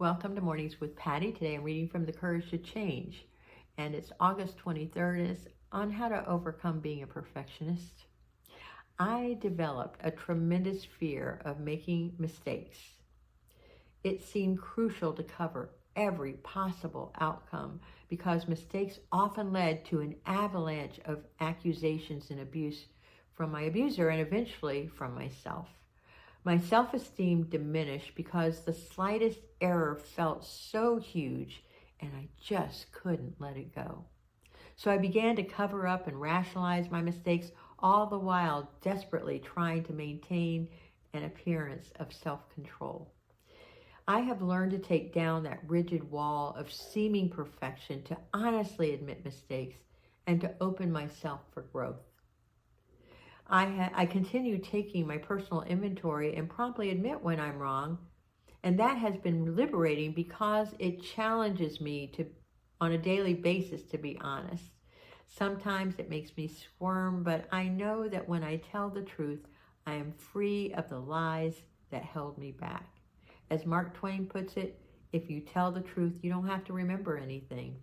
Welcome to Mornings with Patty. Today I'm reading from The Courage to Change, and it's August 23rd, and it's on how to overcome being a perfectionist. I developed a tremendous fear of making mistakes. It seemed crucial to cover every possible outcome because mistakes often led to an avalanche of accusations and abuse from my abuser and eventually from myself. My self-esteem diminished because the slightest error felt so huge and I just couldn't let it go. So I began to cover up and rationalize my mistakes, all the while desperately trying to maintain an appearance of self-control. I have learned to take down that rigid wall of seeming perfection, to honestly admit mistakes, and to open myself for growth. I continue taking my personal inventory and promptly admit when I'm wrong, and that has been liberating because it challenges me to, on a daily basis, to be honest. Sometimes it makes me squirm, but I know that when I tell the truth, I am free of the lies that held me back. As Mark Twain puts it, if you tell the truth, you don't have to remember anything.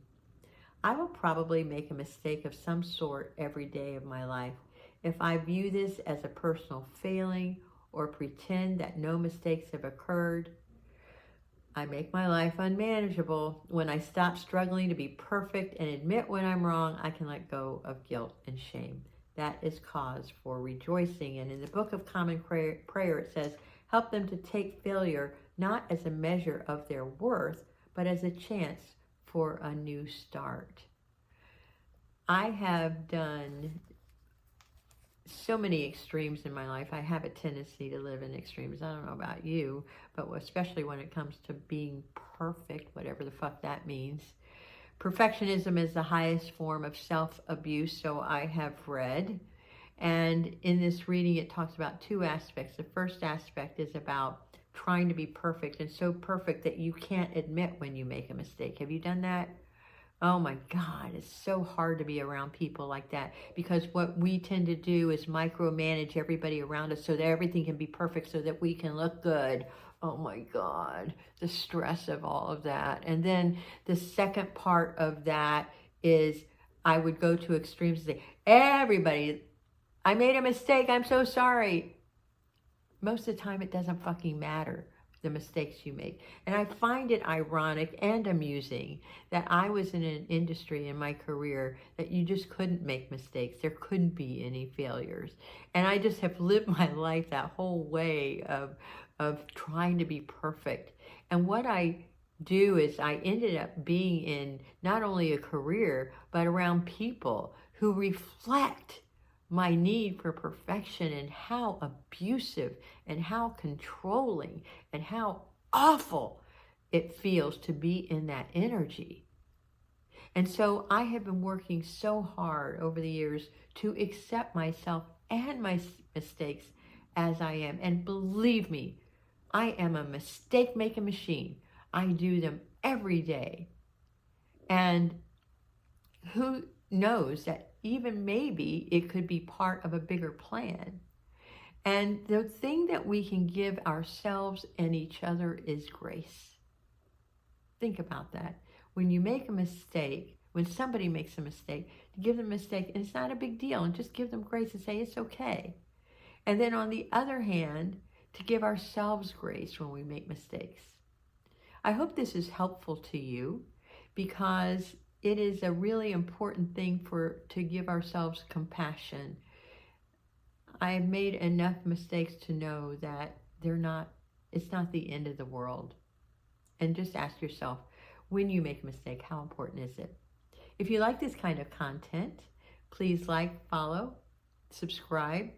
I will probably make a mistake of some sort every day of my life. If I view this as a personal failing or pretend that no mistakes have occurred, I make my life unmanageable. When I stop struggling to be perfect and admit when I'm wrong, I can let go of guilt and shame. That is cause for rejoicing. And in the Book of Common Prayer, it says, help them to take failure not as a measure of their worth, but as a chance for a new start. I have done so many extremes in my life. I have a tendency to live in extremes. I don't know about you, but especially when it comes to being perfect, whatever the fuck that means. Perfectionism is the highest form of self-abuse, so I have read. And in this reading, it talks about two aspects. The first aspect is about trying to be perfect, and so perfect that you can't admit when you make a mistake. Have you done that? Oh my God, it's so hard to be around people like that, because what we tend to do is micromanage everybody around us so that everything can be perfect so that we can look good. Oh my God, the stress of all of that. And then the second part of that is I would go to extremes and say, everybody, I made a mistake, I'm so sorry. Most of the time it doesn't fucking matter, the mistakes you make. And I find it ironic and amusing that I was in an industry in my career that you just couldn't make mistakes. There couldn't be any failures. And I just have lived my life that whole way of trying to be perfect. And what I do is I ended up being in not only a career, but around people who reflect my need for perfection and how abusive and how controlling and how awful it feels to be in that energy. And so I have been working so hard over the years to accept myself and my mistakes as I am. And believe me, I am a mistake-making machine. I do them every day. And who knows that even maybe it could be part of a bigger plan. And the thing that we can give ourselves and each other is grace. Think about that. When you make a mistake, when somebody makes a mistake, to give them a mistake, and it's not a big deal, and just give them grace and say, it's okay. And then on the other hand, to give ourselves grace when we make mistakes. I hope this is helpful to you, because it is a really important thing to give ourselves compassion. I have made enough mistakes to know that it's not the end of the world. And just ask yourself, when you make a mistake, how important is it? If you like this kind of content, please like, follow, subscribe,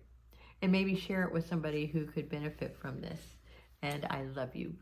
and maybe share it with somebody who could benefit from this. And I love you.